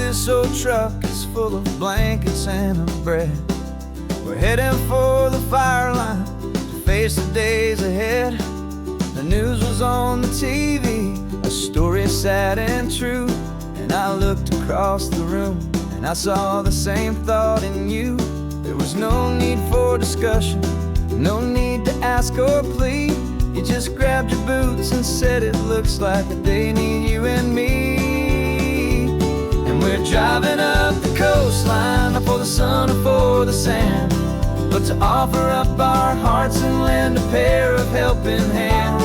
this old truck is full of blankets and of bread. We're heading for the fire line to face the days ahead. The news was on the TV, a story sad and true. And I looked across the room and I saw the same thought in you. There was no need for discussion, no need to ask or plead. You just grabbed your boots and said it looks like they need you and me. And we're driving up the coastline, not for the sun or for the sand, but to offer up our hearts and lend a pair of helping hands.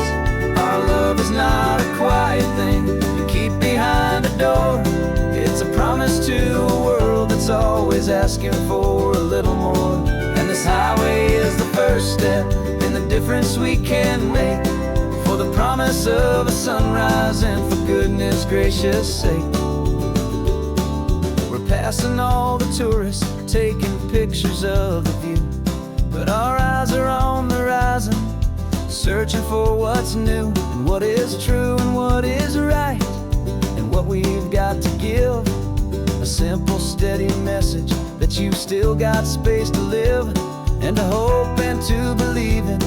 Our love is not a quiet thing you keep behind a door. It's a promise to a world that's always asking for a little more. And this highway is the first step in the difference we can make, for the promise of a sunrise and for goodness gracious sake. We're passing all the tourists, taking pictures of the view, but our eyes are on the horizon, searching for what's new and what is true and what is right, and what we've got to give. A simple, steady message that you've still got space to live, and to hope and to believe in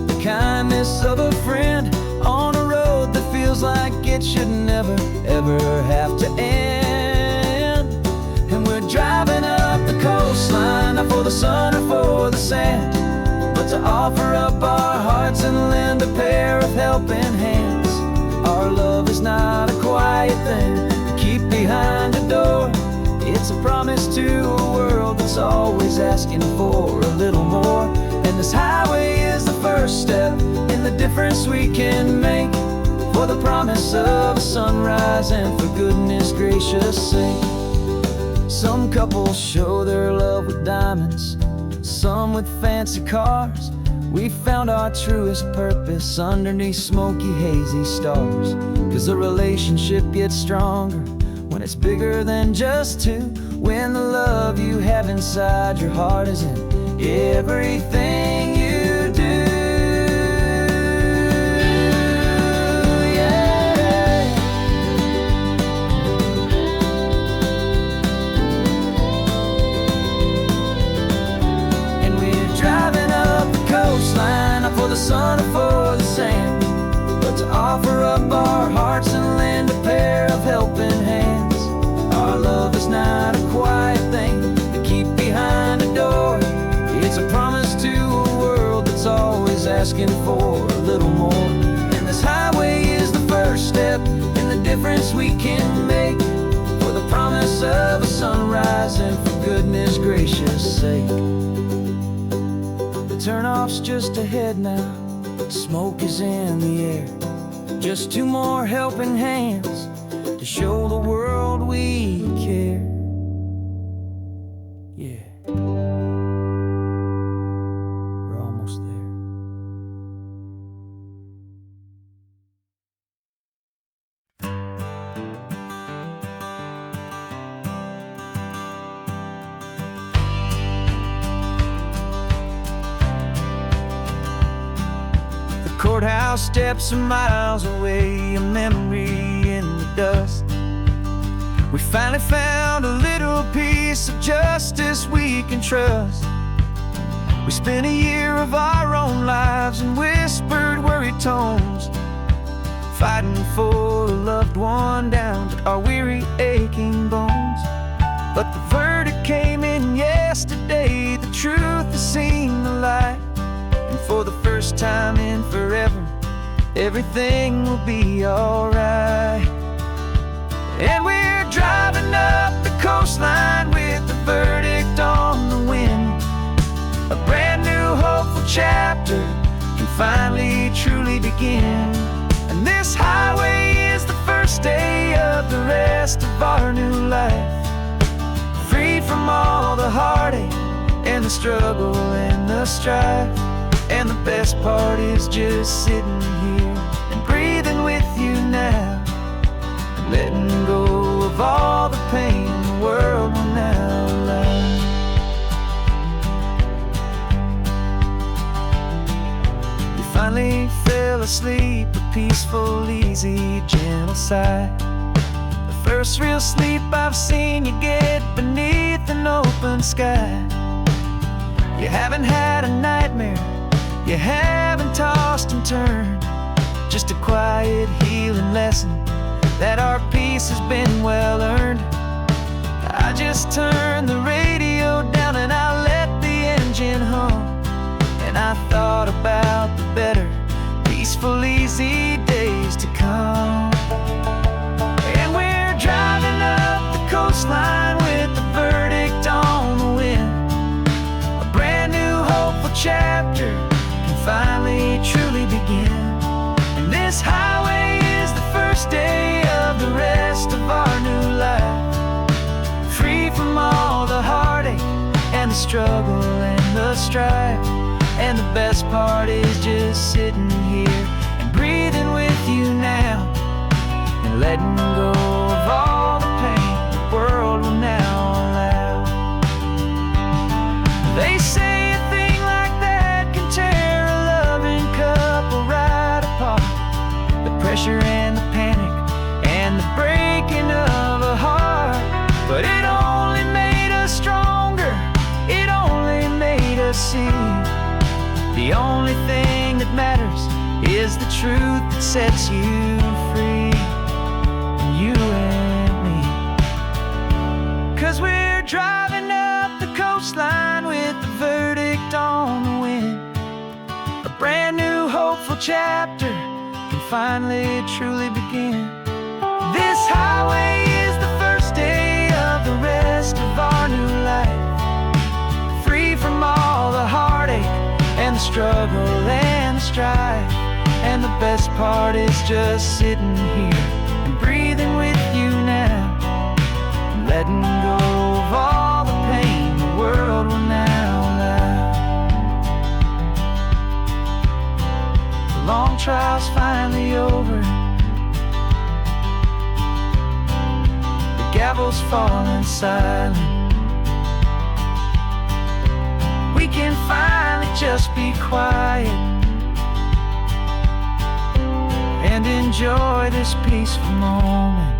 the kindness of a friend on a road that feels like it should never, ever have to end. And we're driving up the coastline, not for the sun or for the sand, but to offer up our hearts and lend a pair of helping hands. Our love is not a quiet thing to keep behind a door. It's a promise to a world that's always asking for a little more. And this highway is the first step in the difference we can make, for the promise of a sunrise and for goodness gracious sake. Some couples show their love with diamonds, some with fancy cars. We found our truest purpose underneath smoky, hazy stars. 'Cause a relationship gets stronger when it's bigger than just two, when the love you have inside your heart is in everything you do. Yeah. And we're driving up the coastline, not for the sun or for the sand, but to offer up our hearts and lend a pair of helping hands. Our love is not a quiet thing to keep behind a door. It's a promise to a world that's always asking for a little more. And this highway is the first step in the difference we can make, for the promise of a sunrise and for goodness gracious sake. The turnoff's just ahead now, smoke is in the air. Just two more helping hands to show the world we care. Yeah. We're almost there. The courthouse steps are miles away, a memory in the dust. We finally found a little piece of justice we can trust. We spent a year of our own lives in whispered, worried tones, fighting for a loved one down to our weary, aching bones. But the verdict came in yesterday, the truth has seen the light, and for the first time in forever, everything will be alright. And we're driving up the coastline with the verdict on the wind. A brand new hopeful chapter can finally truly begin. And this highway is the first day of the rest of our new life, free from all the heartache and the struggle and the strife. And the best part is just sitting here and breathing with you now, and letting go of all the pain the world will now allow. We finally fell asleep, a peaceful, easy, gentle sigh. The first real sleep I've seen you get beneath an open sky. You haven't had a nightmare, you haven't tossed and turned, just a quiet healing lesson that our peace has been well earned. I just turned the radio down and I let the engine hum, and I thought about the better, peaceful, easy days to come. And we're driving up the coastline with the verdict on the wind. A brand new hopeful chapter can finally truly begin. And this highway is the first day of the rest of our new life, free from all the heartache and the struggle and the strife. And the best part is just sitting here and breathing with you now, and letting go of all the pain the world will now allow. They say a thing like that can tear a loving couple right apart. The pressure and the panic and the breaking of a heart, but it only made us stronger, it only made us see the only thing that matters is the truth that sets you free, you and me. 'Cause we're driving up the coastline with the verdict on the wind. A brand new hopeful chapter can finally truly begin. This highway is the first day of the rest of our new life, free from all the heartache and the struggle and the strife. And the best part is just sitting here and breathing with you now, and letting go of all the pain the world will now allow. The long trial's finally over, the gavel's falling silent. We can finally just be quiet and enjoy this peaceful moment.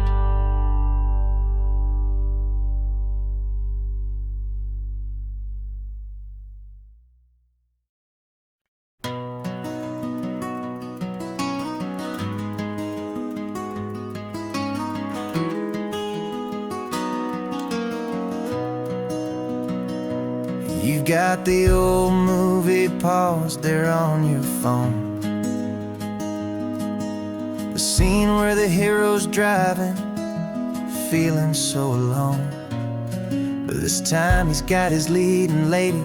You've got the old movie paused there on your phone, the scene where the hero's driving, feeling so alone. But this time he's got his leading lady,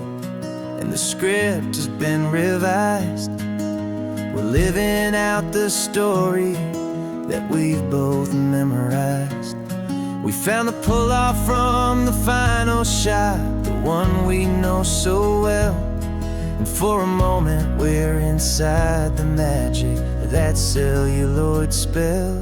and the script has been revised. We're living out the story that we've both memorized. We found the pull-off from the final shot, the one we know so well. And for a moment we're inside the magic of that celluloid spell.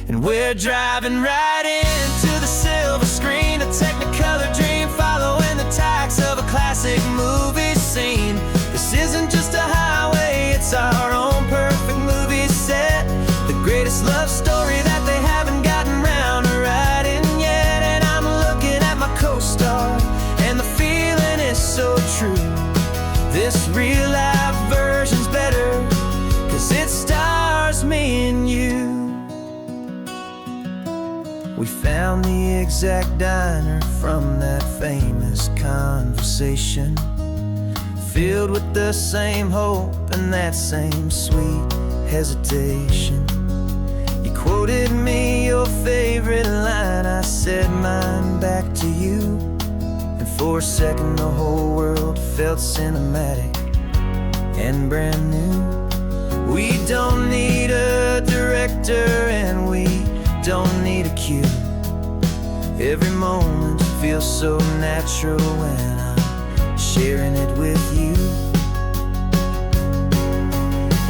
And we're driving right into the silver screen, a Technicolor dream, following the tacks of a classic movie scene. This isn't just a highway, it's our own perfect movie set, the greatest love story that they haven't gotten round to writing yet. And I'm looking at my co-star, and the feeling is so true. This real life version's better, 'cause it stars me and you. We found the exact diner from that famous conversation, filled with the same hope and that same sweet hesitation. You quoted me your favorite line, I said mine back to you. And for a second the whole world felt cinematic and brand new. We don't need a director and we don't need a cue. Every moment feels so natural when I'm sharing it with you.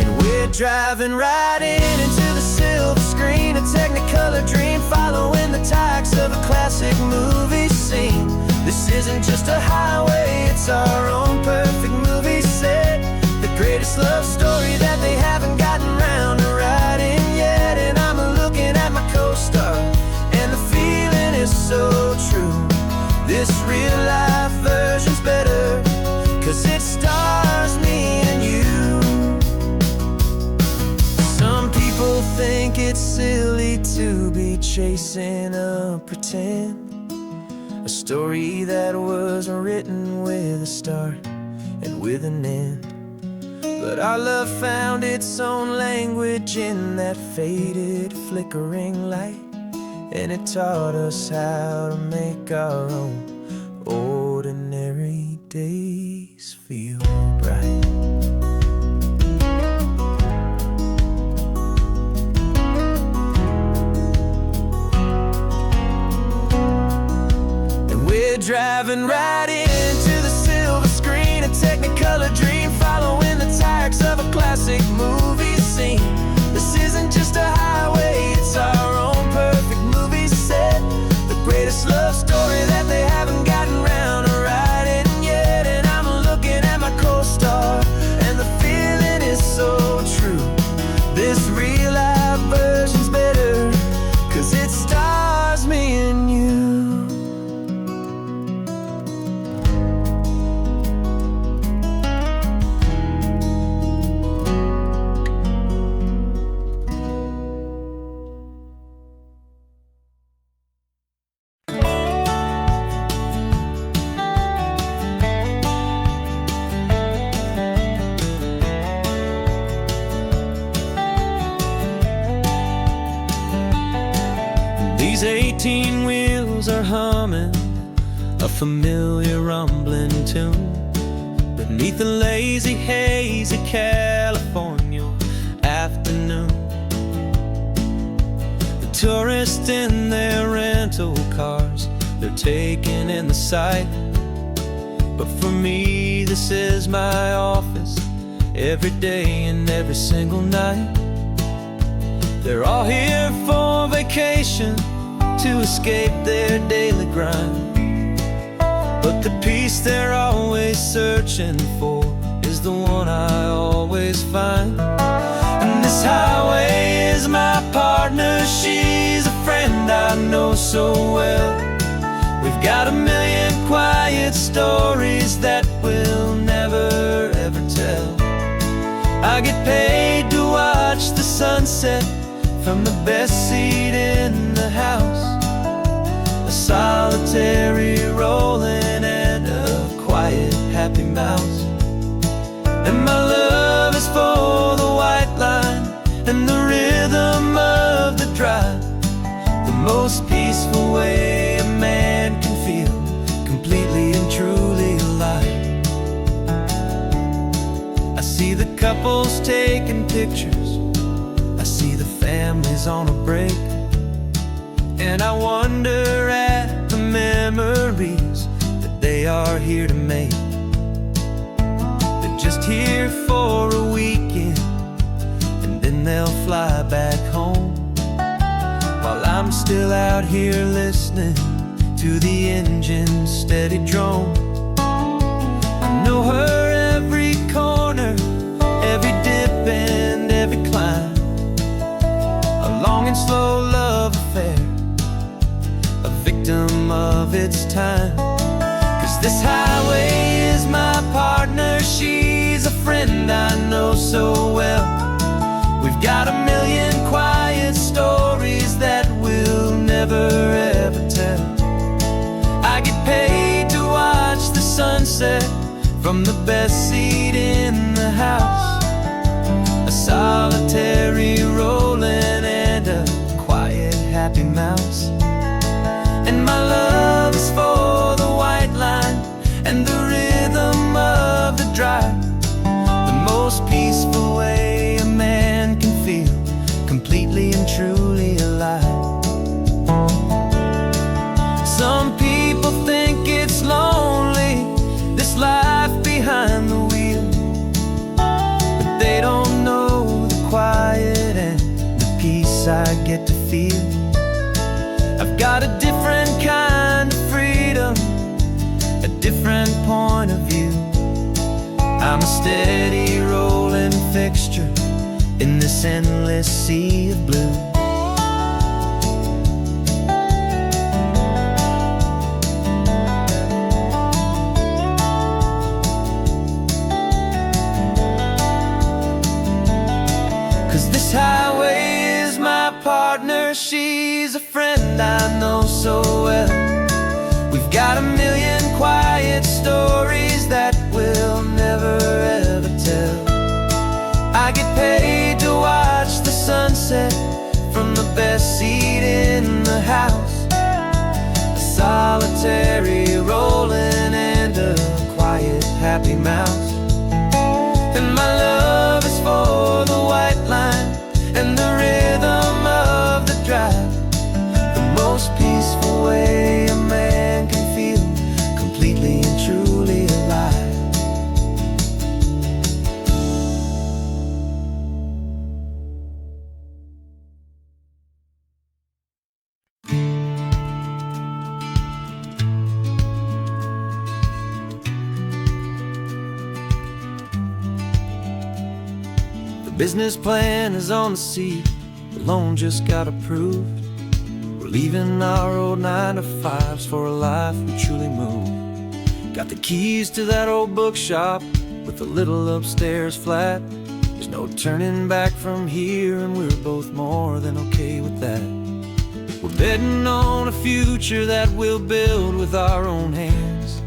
And we're driving right into the silver screen, a Technicolor dream, following the tacks of a classic movie scene. This isn't just a highway, it's our own perfect movie set, the greatest love story that they haven't gotten round to writing yet. And I'm looking at my co-star, it's silly to be chasing a pretend, a story that was written with a start and with an end. But our love found its own language in that faded, flickering light, and it taught us how to make our own ordinary days feel bright. And we're driving right into the silver screen, a Technicolor dream, following the tires of a classic movie scene. This isn't just a highway, it's our own perfect movie set, the greatest love story that they haven't gotten round to writing yet. And I'm looking at my co-star, and the feeling is so true. This real life version's better, 'cause it stars me and you. These 18 wheels are humming a familiar rumbling tune beneath the lazy haze of California afternoon. The tourists in their rental cars, they're taking in the sight. But for me, this is my office, every day and every single night. They're all here for vacation, to escape their daily grind. But the peace they're always searching for is the one I always find. And this highway is my partner, she's a friend I know so well. We've got a million quiet stories that we'll never ever tell. I get paid to watch the sunset from the best seat in the house, a solitary rolling and a quiet, happy mouse. And my love is for the white line and the rhythm of the drive, the most peaceful way a man can feel completely and truly alive. I see the couples taking pictures, I see the families on a break, and I wonder at the memories that they are here to make. They're just here for a weekend, and then they'll fly back home, while I'm still out here listening to the engine's steady drone. I know her every corner, every dip and every climb, a long and slow love affair, a victim of its time. 'Cause this highway is my partner, she's a friend I know so well. We've got a million quiet stories that we'll never ever tell. I get paid to watch the sunset from the best seat in the house, a solitary rolling and a quiet, happy mouse. And my love is for the white line and the rhythm of the drive, the most peaceful way a man can feel completely and truly alive. Some people think it's lonely, this life behind the wheel, but they don't know the quiet and the peace I get to feel. I've got a different kind of freedom, a different point of view. I'm a steady rolling fixture in this endless sea of blue. 'Cause this highway is is my partner, she's a friend I know so well. We've got a million quiet stories that we'll never ever tell. I get paid to watch the sunset from the best seat in the house. A solitary rolling and a quiet happy mouse. And my love is for the white line and the rhythm of the drive. The most peaceful way a man can feel completely and truly alive. The business plan is on the seat, the loan just got approved. We're leaving our old 9-to-5s for a life we truly move. Got the keys to that old bookshop with the little upstairs flat. There's no turning back from here, and we're both more than okay with that. We're betting on a future that we'll build with our own hands,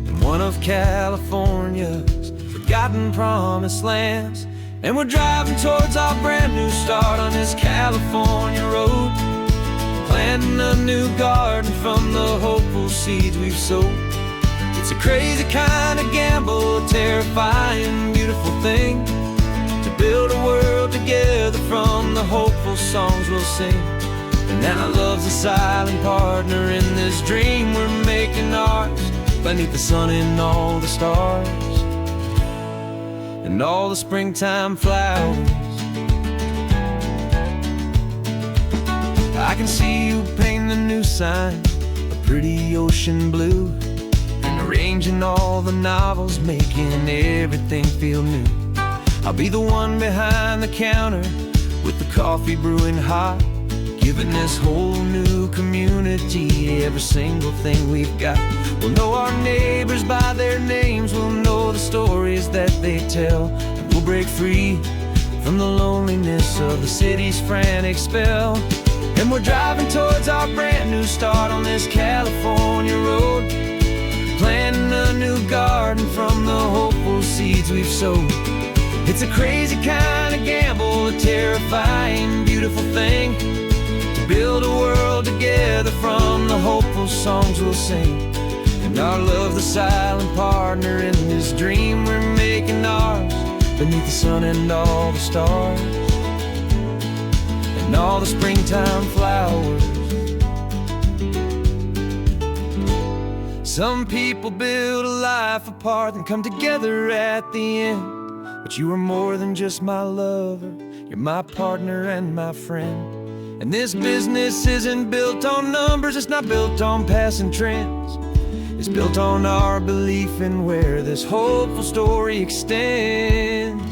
in one of California's forgotten promised lands. And we're driving towards our brand new start on this California road, planting a new garden from the hopeful seeds we've sowed. It's a crazy kind of gamble, a terrifying, beautiful thing, to build a world together from the hopeful songs we'll sing. And now love's a silent partner in this dream we're making ours, beneath the sun and all the stars and all the springtime flowers. I can see you painting the new sign a pretty ocean blue, and arranging all the novels, making everything feel new. I'll be the one behind the counter with the coffee brewing hot, giving this whole new community every single thing we've got. We'll know our neighbors by their names, we'll know the stories that they tell, and we'll break free from the loneliness of the city's frantic spell. And we're driving towards our brand new start on this California road, planting a new garden from the hopeful seeds we've sowed. It's a crazy kind of gamble, a terrifying, beautiful thing, to build a world together from the hopeful songs we'll sing. And our love's the silent partner in this dream we're making ours, beneath the sun and all the stars and all the springtime flowers. Some people build a life apart and come together at the end, but you are more than just my lover, you're my partner and my friend. And this business isn't built on numbers, it's not built on passing trends. It's built on our belief in where this hopeful story extends.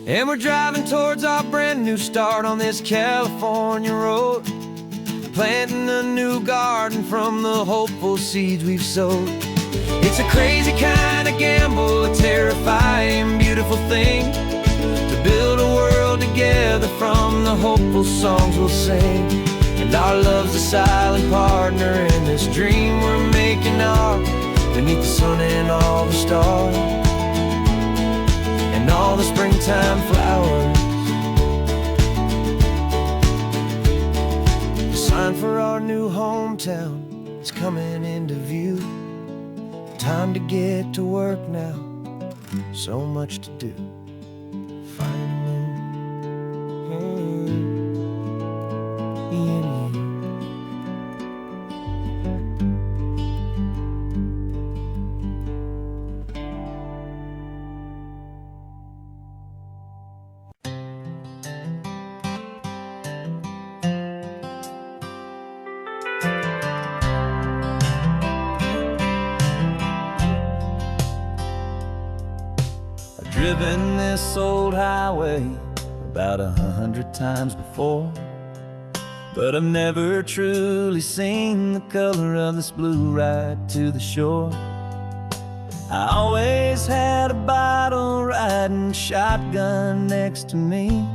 And we're driving towards our brand new start on this California road, planting a new garden from the hopeful seeds we've sowed. It's a crazy kind of gamble, a terrifying, beautiful thing, to build a world together from the hopeful songs we'll sing. And our love's a silent partner in this dream we're making ours, beneath the sun and all the stars and all the springtime flowers. The sign for our new hometown is coming into view. Time to get to work now, so much to do. Driven this old highway about 100 times before, but I've never truly seen the color of this blue ride to the shore. I always had a bottle riding shotgun next to me,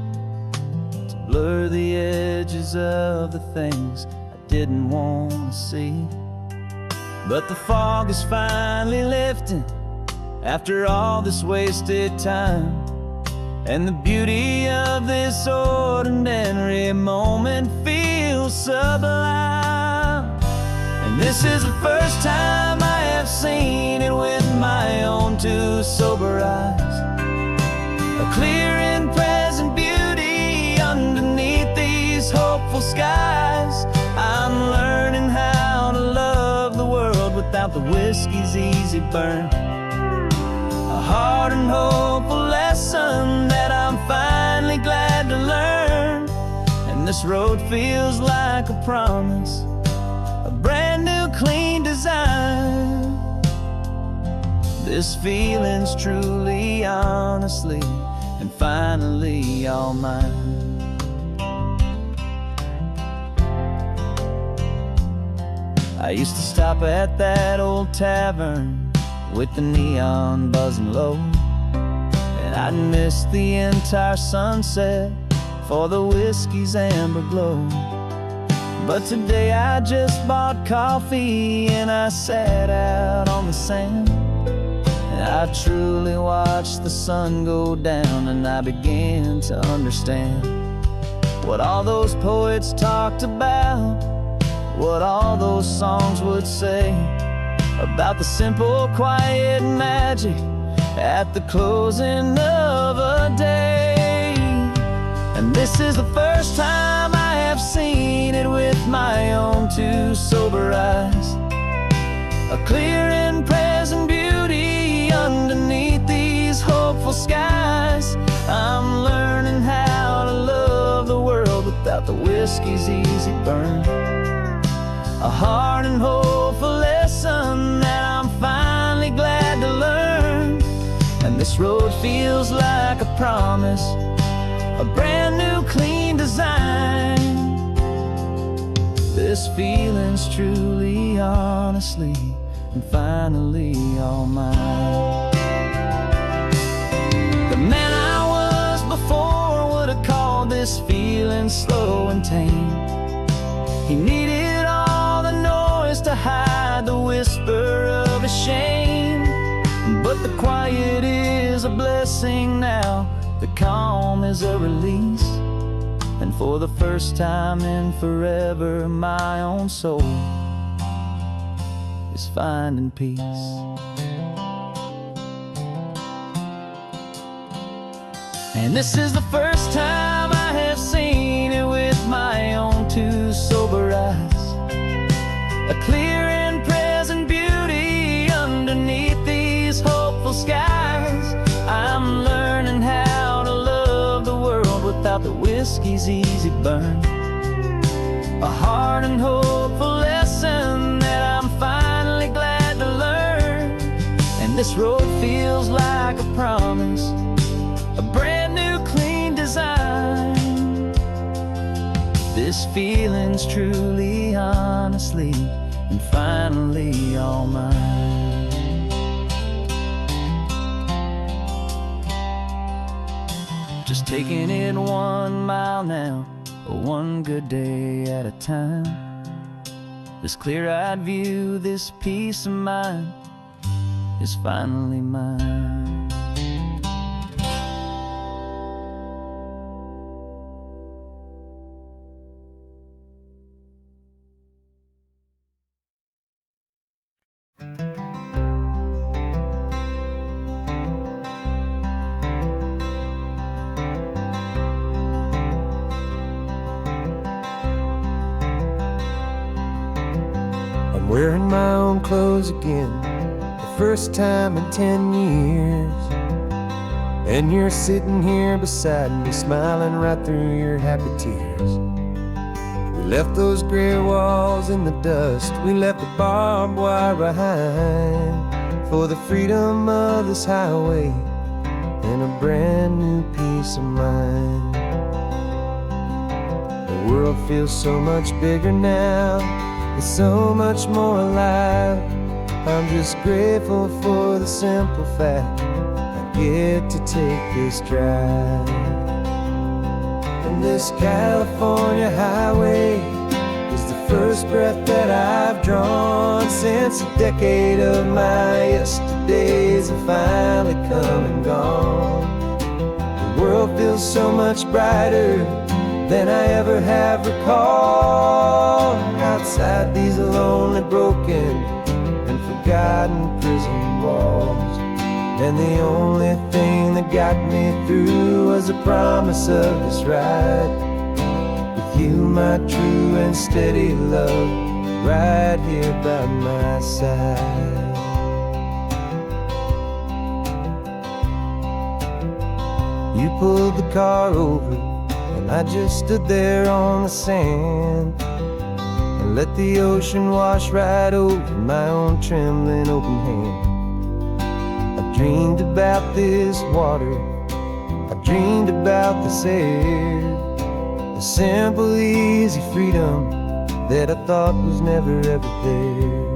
blur the edges of the things I didn't want to see. But the fog is finally lifting after all this wasted time, and the beauty of this ordinary moment feels sublime. And this is the first time I have seen it with my own two sober eyes. A clear and present beauty underneath these hopeful skies. I'm learning how to love the world without the whiskey's easy burn. A hard and hopeful lesson that I'm finally glad to learn. And this road feels like a promise, a brand new clean design. This feeling's truly, honestly, and finally all mine. I used to stop at that old tavern with the neon buzzing low, and I'd miss the entire sunset for the whiskey's amber glow. But today I just bought coffee and I sat out on the sand, and I truly watched the sun go down, and I began to understand what all those poets talked about, what all those songs would say about the simple, quiet magic at the closing of a day. And this is the first time I have seen it with my own two sober eyes. A clear and present beauty underneath these hopeful skies. I'm learning how to love the world without the whiskey's easy burn. A hard and hopeful lesson that I'm finally glad to learn. And this road feels like a promise, a brand new clean design. This feeling's truly, honestly, and finally all mine. The man I was before would have called this feeling slow and tame. He needed all the noise to hide the whisper of his shame. But the quiet is a blessing now, the calm is a release. And for the first time in forever, my own soul is finding peace. And this is the first time I have seen it with my own two sober eyes. A clear and present beauty underneath these hopeful skies. I'm learning how to love the world without the whiskey's easy burn. A hard and hopeful lesson that I'm finally glad to learn. And this road feels like a promise, a brand new clean design. This feeling's truly, honestly, and finally all mine. Just taking it 1 mile now, one good day at a time. This clear-eyed view, this peace of mind is finally mine. Wearing my own clothes again, the first time in 10 years. And you're sitting here beside me, smiling right through your happy tears. We left those gray walls in the dust, we left the barbed wire behind, for the freedom of this highway and a brand new peace of mind. The world feels so much bigger now, it's so much more alive. I'm just grateful for the simple fact I get to take this drive. And And this California highway is the first breath that I've drawn since a decade of my yesterdays have finally come and gone. The world feels so much brighter than I ever have recalled. Outside these lonely, broken, and forgotten prison walls. And the only thing that got me through was the promise of this ride with you, my true and steady love, right here by my side. You pulled the car over and I just stood there on the sand and let the ocean wash right over my own trembling open hand. I dreamed about this water, I dreamed about this air, the simple, easy freedom that I thought was never ever there.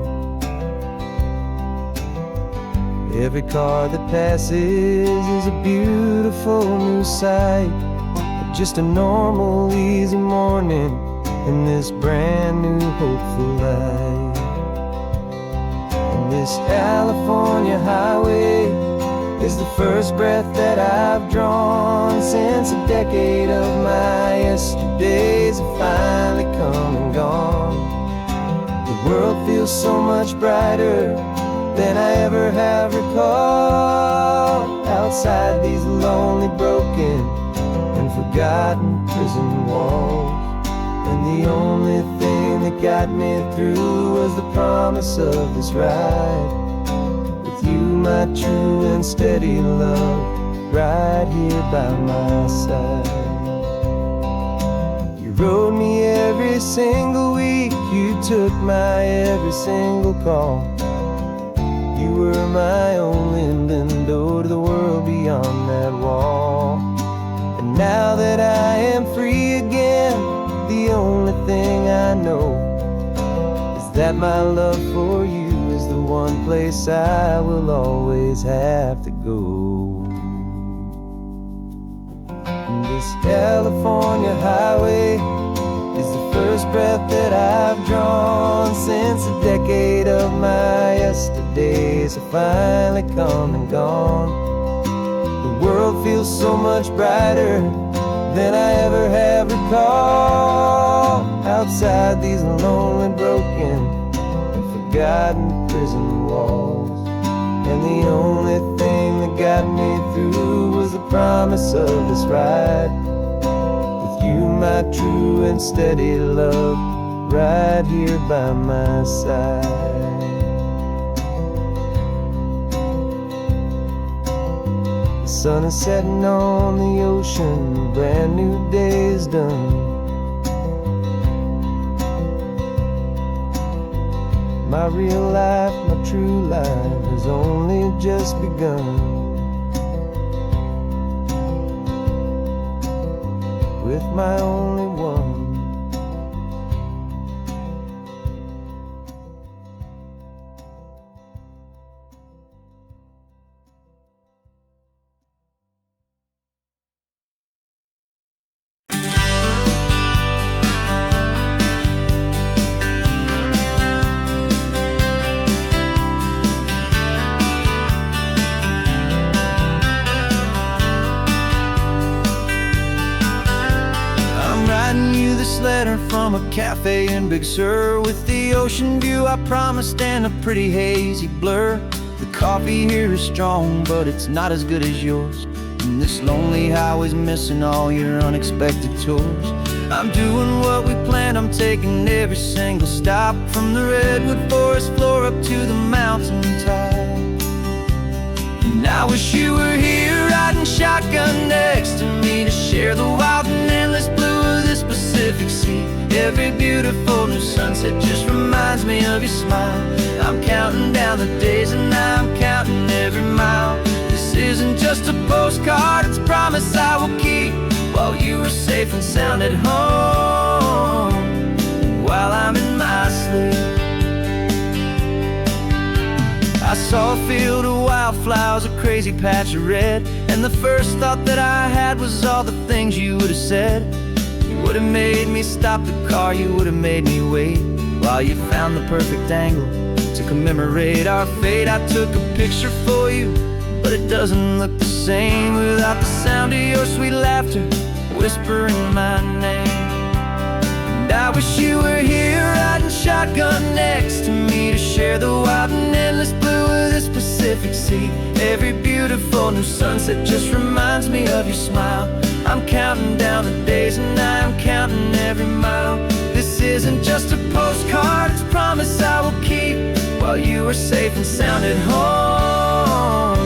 Every car that passes is a beautiful new sight, but just a normal, easy morning in this brand new, hopeful life. And this California highway is the first breath that I've drawn since a decade of my yesterdays have finally come and gone. The world feels so much brighter than I ever have recalled. Outside these lonely, broken, and forgotten prison walls. And the only thing that got me through was the promise of this ride with you, my true and steady love, right here by my side. You rode me every single week, you took my every single call. You were my only window to the world beyond that wall. And now that I am free again, the only thing I know is that my love for you is the one place I will always have to go. And this California highway is the first breath that I've drawn since a decade of my yesterdays have finally come and gone. The world feels so much brighter than I ever have recalled. Outside these lonely, broken, and forgotten prison walls. And the only thing that got me through was the promise of this ride with you, my true and steady love, right here by my side. The sun is setting on the ocean, a brand new day is done. My real life, my true life has only just begun. With my only one. This letter from a cafe in Big Sur with the ocean view I promised and a pretty hazy blur. The coffee here is strong, but it's not as good as yours. And this lonely highway's missing all your unexpected tours. I'm doing what we planned, I'm taking every single stop, from the redwood forest floor up to the mountain top. And I wish you were here riding shotgun next to me to share the wild and endless blue of this Pacific Sea. Every beautiful new sunset just reminds me of your smile. I'm counting down the days and I'm counting every mile. This isn't just a postcard, it's a promise I will keep, while you are safe and sound at home, while I'm in my sleep. I saw a field of wildflowers, a crazy patch of red, and the first thought that I had was all the things you would have said. would've made me stop the car, you would've made me wait while you found the perfect angle to commemorate our fate. I took a picture for you, but it doesn't look the same without the sound of your sweet laughter whispering my name. And I wish you were here riding shotgun next to me to share the wild and endless blue of this Pacific Sea. Every beautiful new sunset just reminds me of your smile. I'm counting down the days and I'm counting every mile. This isn't just a postcard, it's a promise I will keep while you are safe and sound at home,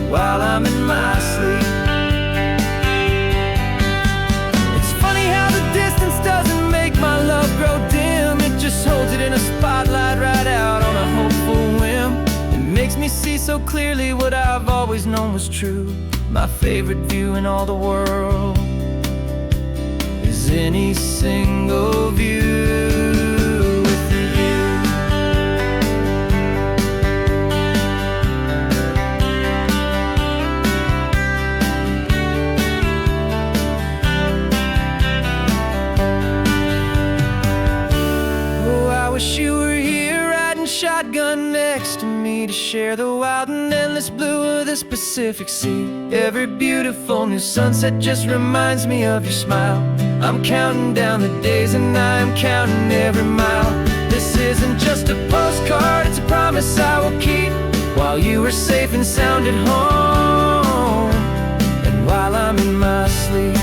while I'm in my sleep. It's funny how the distance doesn't make my love grow dim. It just holds it in a spotlight right out on a hopeful whim. It makes me see so clearly what I've always known was true. My favorite view in all the world is any single view. Wish you were here riding shotgun next to me to share the wild and endless blue of this Pacific Sea. Every beautiful new sunset just reminds me of your smile. I'm counting down the days and I'm counting every mile. This isn't just a postcard, it's a promise I will keep while you are safe and sound at home, and while I'm in my sleep.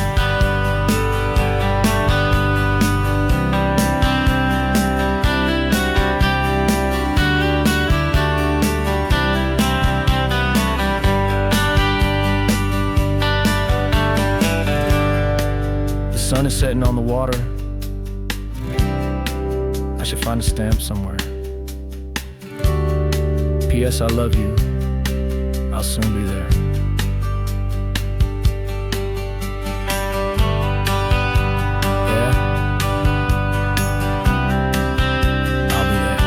The sun is setting on the water. I should find a stamp somewhere. P.S. I love you. I'll soon be there. Yeah? I'll be there.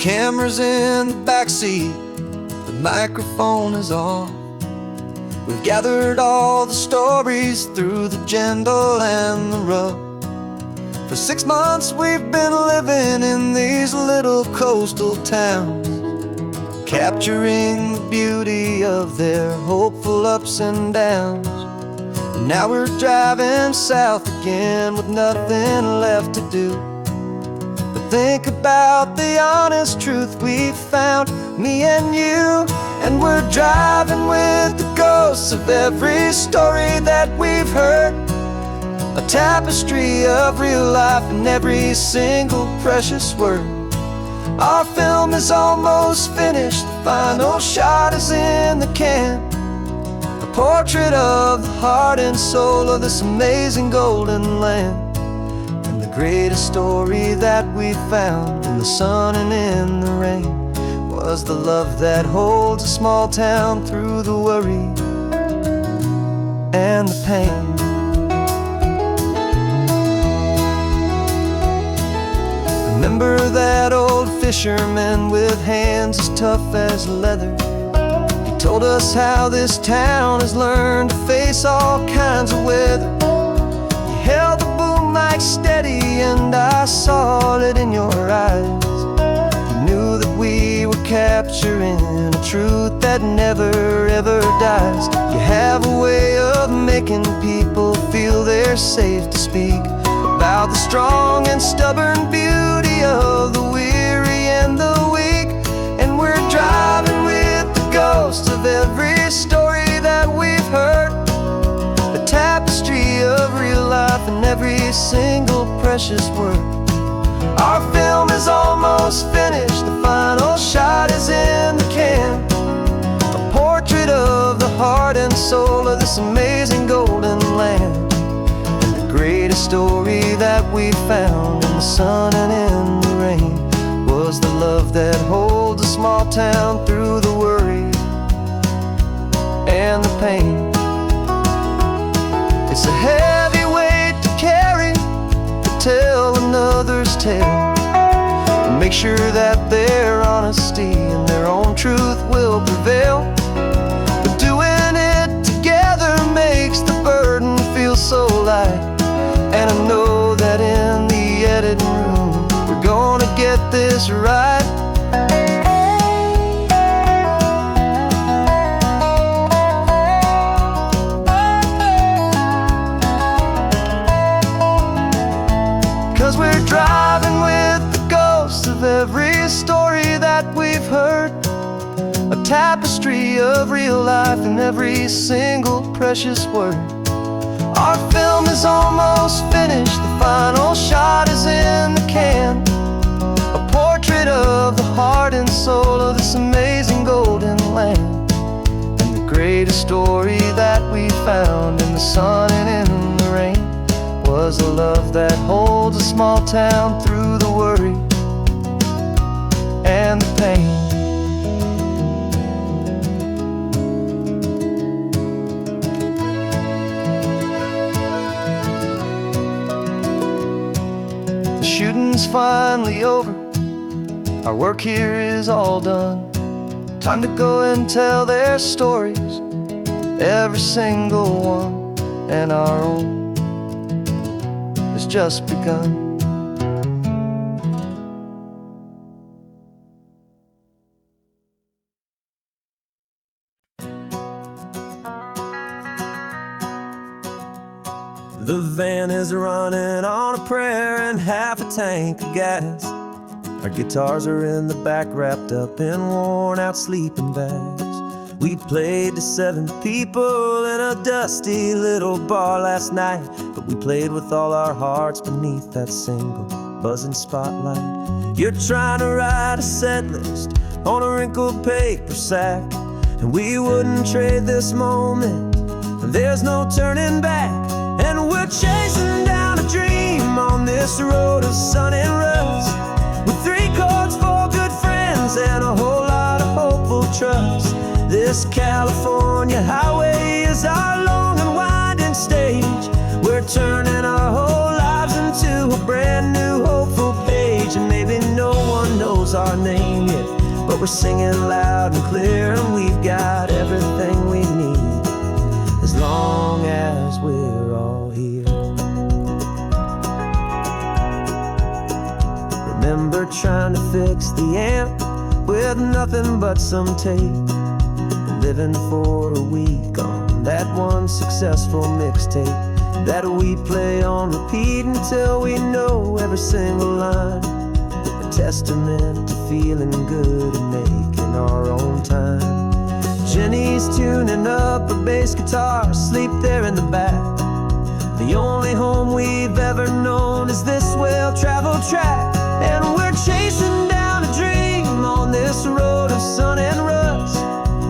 Camera's in the backseat, the microphone is on. We've gathered all the stories through the gentle and the rough. For 6 months we've been living in these little coastal towns, capturing the beauty of their hopeful ups and downs. And now we're driving south again with nothing left to do. Think about the honest truth we've found, me and you. And we're driving with the ghosts of every story that we've heard, a tapestry of real life in every single precious word. Our film is almost finished, the final shot is in the can, a portrait of the heart and soul of this amazing golden land. Greatest story that we found in the sun and in the rain was the love that holds a small town through the worry and the pain. Remember that old fisherman with hands as tough as leather? He told us how this town has learned to face all kinds of weather. You held the boom mic steady and I saw it in your eyes. You knew that we were capturing a truth that never ever dies. You have a way of making people feel they're safe to speak about the strong and stubborn beauty of the weary and the weak. And we're driving with the ghosts of every story that we've heard, a tapestry of real life in every single precious word. Our film is almost finished, the final shot is in the can, a portrait of the heart and soul of this amazing golden land. And the greatest story that we found in the sun and in the rain was was the love that holds a small town through the worry and the pain. It's a heavy weight to carry, to tell another's tale, and make sure that their honesty and their own truth will prevail. But doing it together makes the burden feel so light, and I know that in the editing room we're gonna get this right. 'Cause we're driving with the ghosts of every story that we've heard, a tapestry of real life in every single precious word. Our film is almost finished, the final shot is in the can, a portrait of the heart and soul of this amazing golden land. And the greatest story that we found in the sun and in the rain was a love that holds a small town through the worry and the pain. The shooting's finally over, our work here is all done. Time to go and tell their stories, every single one, and our own has just begun. The van is running on a prayer and half a tank of gas. Our guitars are in the back, wrapped up in worn-out sleeping bags. We played to 7 people in a dusty little bar last night, but we played with all our hearts beneath that single buzzing spotlight. You're trying to write a set list on a wrinkled paper sack, and we wouldn't trade this moment. There's no turning back, and we're chasing down a dream on this road of sun and rust, with 3 chords for good friends and a whole lot of hopeful trust. This California highway is our long and winding stage. We're turning our whole lives into a brand new hopeful page. And maybe no one knows our name yet, but we're singing loud and clear, and we've got everything we need as long as we're all here. Remember trying to fix the amp with nothing but some tape, living for a week on that one successful mixtape that we play on repeat until we know every single line. A testament to feeling good and making our own time. Jenny's tuning up her bass guitar, asleep there in the back. The only home we've ever known is this well-traveled track, and we're chasing down a dream on this road of sun and rust,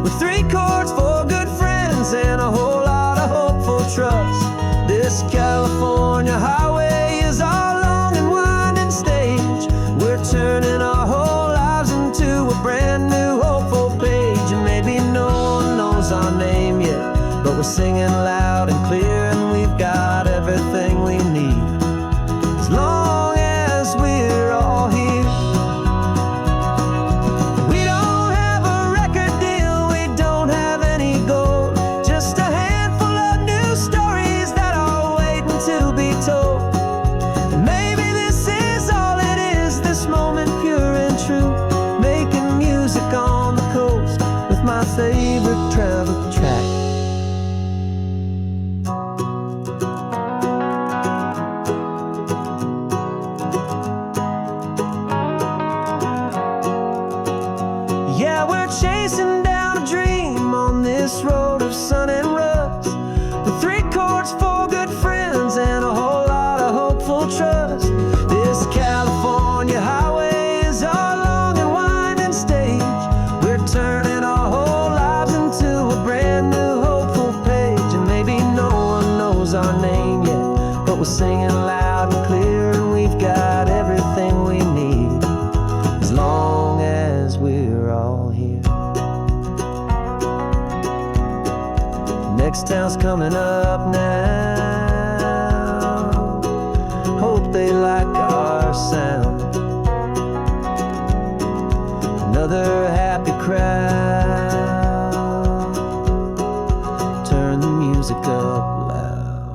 with 3 chords for good friends and a whole lot of hopeful trust. This California highway is our long and winding stage. We're turning our whole lives into a brand new hopeful page. And maybe no one knows our name yet, but we're singing loud and clear, and we've got everything we need as long as we're all here. Favorite travel track. next town's coming up now. Hope they like our sound. Another happy crowd. Turn the music up loud.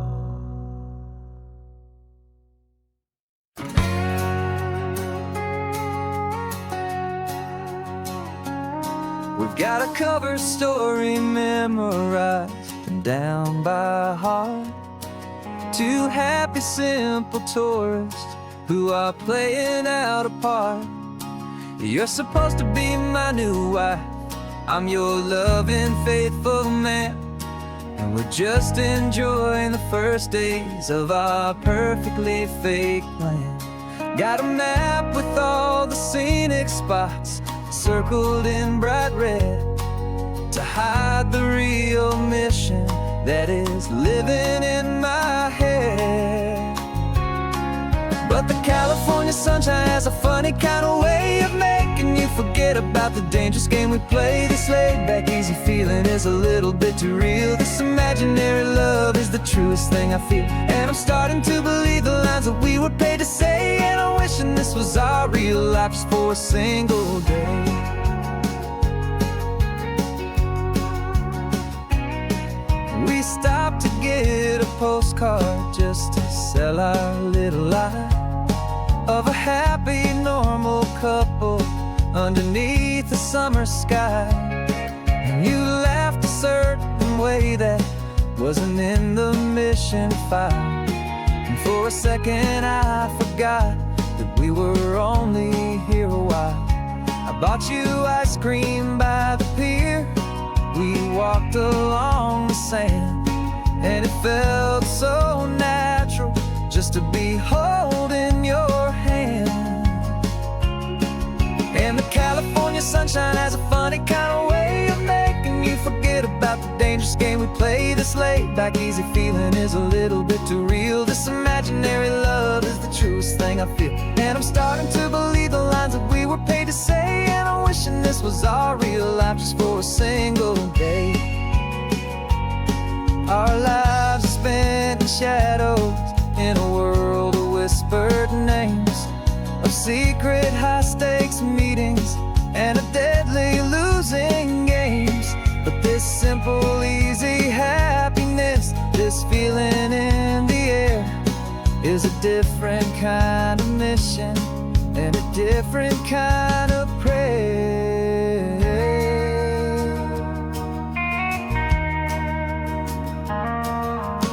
We've got a cover story memorized and down by heart. Two happy, simple tourists who are playing out a part. You're supposed to be my new wife. I'm your loving, faithful man. And we're just enjoying the first days of our perfectly fake plan. Got a map with all the scenic spots circled in bright red to hide the real mission that is living in my head. But the California sunshine has a funny kind of way of making you forget about the dangerous game we play. This laid-back, easy feeling is a little bit too real. This imaginary love is the truest thing I feel. And I'm starting to believe the lines that we were paid to say. And I'm wishing this was our real life just for a single day. We stopped to get a postcard just to sell our little lie of a happy, normal couple underneath the summer sky. And you laughed a certain way that wasn't in the mission file. And for a second I forgot that we were only here a while. I bought you ice cream by the pier. We walked along the sand, and it felt so natural just to be holding your hand. And the California sunshine has a funny kind of way of making you forget about the dangerous game we play. This laid-back, easy feeling is a little bit too real. This imaginary love is the truest thing I feel. And I'm starting to believe the lines that we were paid to say. And I'm wishing this was our real life just for a single day. Our lives are spent in shadows, in a world of whispered names, of secret high-stakes meetings and of deadly losing games. But this simple, easy happiness, this feeling in the air, is a different kind of mission and a different kind of prayer.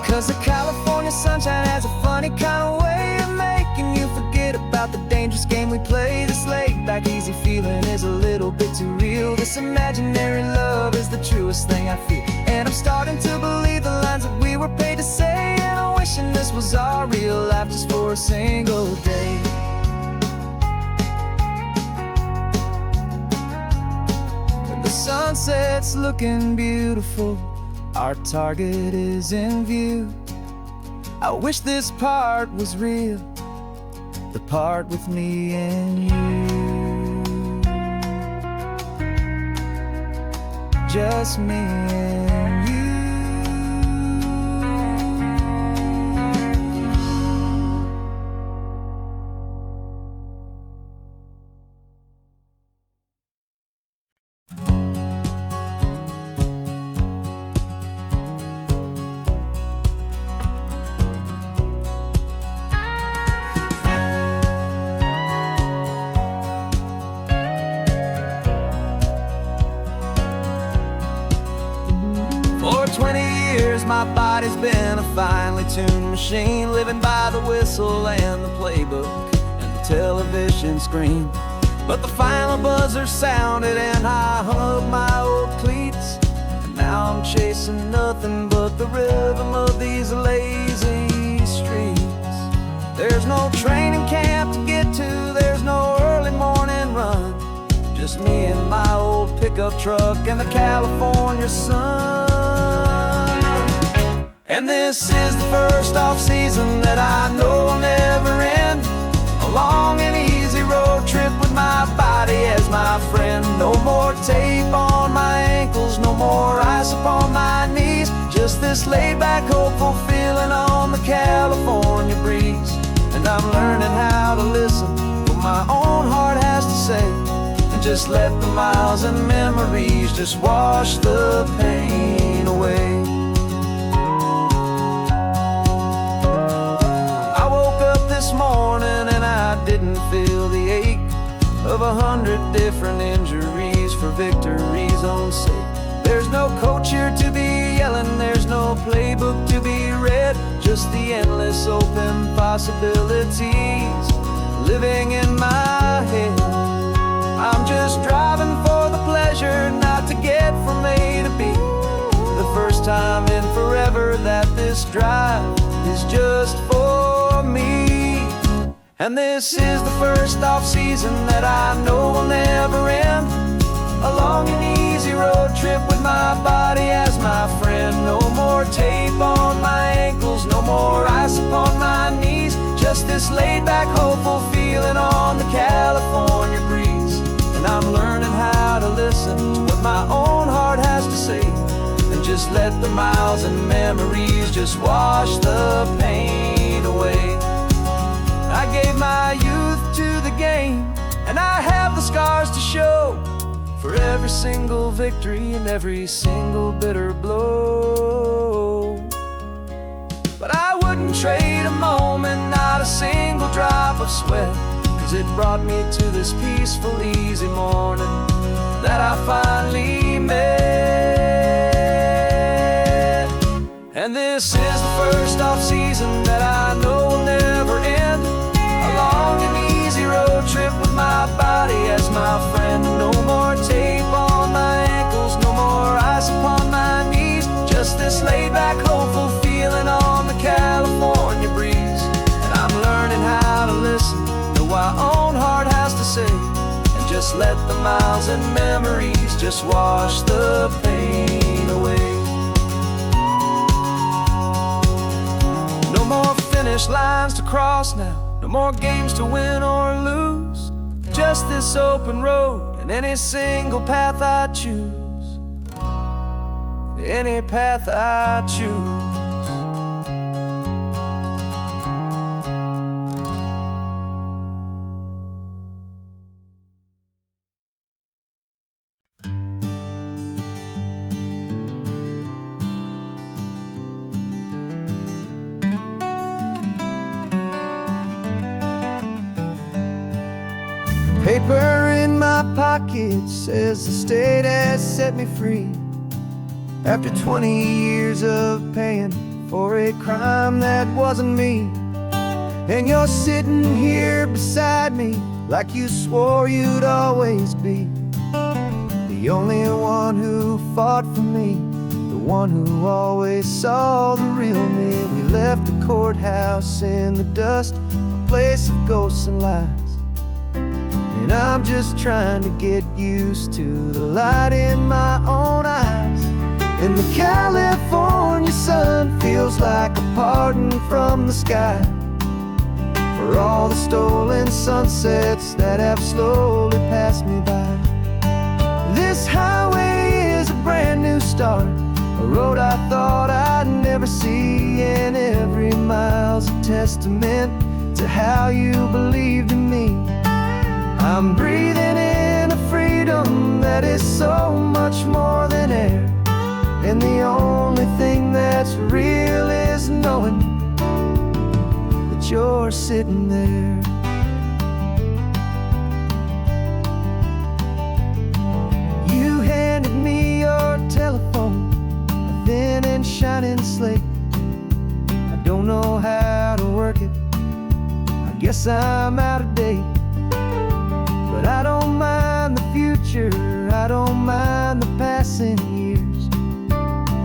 'Cause the California sunshine has a funny kind of way of making you forget about the dangerous game we play. This laid-back, easy feeling is a little bit too real. This imaginary love is the truest thing I feel. And I'm starting to believe the lines that we were paid to say. And I'm wishing this was our real life just for a single day. When the sunset's looking beautiful, our target is in view. I wish this part was real, the part with me and you. Just me and you. For 20 years my body's been a finely tuned machine, living by the whistle and the playbook and the television screen. But the final buzzer sounded and I hung up my old cleats, and now I'm chasing nothing but the rhythm of these lazy streets. There's no training camp to get to, there's no early morning run, just me and my old pickup truck and the California sun. And this is the first off-season that I know will never end. A long and easy road trip with my body as my friend. No more tape on my ankles, no more ice upon my knees, just just this laid-back, hopeful feeling on the California breeze. And I'm learning how to listen to what my own heart has to say, and just let the miles and memories just wash the pain away. I woke up this morning and I didn't feel the ache of 100 different injuries for victory's own sake. There's no coach here to be yelling, there's no playbook to be read, just the endless open possibilities living in my head. I'm just driving for the pleasure, not to get from A to B. The first time in forever that this drive is just for me. And this is the first off-season that I know will never end. A long and easy road trip with my body as my friend. No more tape on my ankles, no more ice upon my knees. Just this laid-back, hopeful feeling on the California breeze. And I'm learning how to listen to what my own heart has to say, and just let the miles and memories just wash the pain away. I gave my youth to the game, and I have the scars to show for every single victory and every single bitter blow. But I wouldn't trade a moment, not a single drop of sweat, 'cause it brought me to this peaceful, easy morning that I finally met. And this is the first off-season that I know will never end. A long and easy road trip with my body as my friend. No more tape on my ankles, no more ice upon my knees. Just this laid-back, hopeful feeling on the California breeze. And I'm learning how to listen to what my own heart has to say, and just let the miles and memories just wash the pain away. No more finish lines to cross now, no more games to win or lose. Just this open road and any single path I choose. Any path I choose. Paper in my pocket says the state has set me free, after 20 years of paying for a crime that wasn't me. And you're sitting here beside me like you swore you'd always be, the only one who fought for me, the one who always saw the real me. We left the courthouse in the dust, a place of ghosts and lies. And I'm just trying to get used to the light in my own eyes. And the California sun feels like a pardon from the sky for all the stolen sunsets that have slowly passed me by. This highway is a brand new start, a road I thought I'd never see, and every mile's a testament to how you believed in me. I'm breathing in a freedom that is so much more than air, and the only thing that's real is knowing that you're sitting there. You handed me your telephone, a thin and shining slate. I don't know how to work it, I guess I'm out of date. But I don't mind the future, I don't mind the passing years,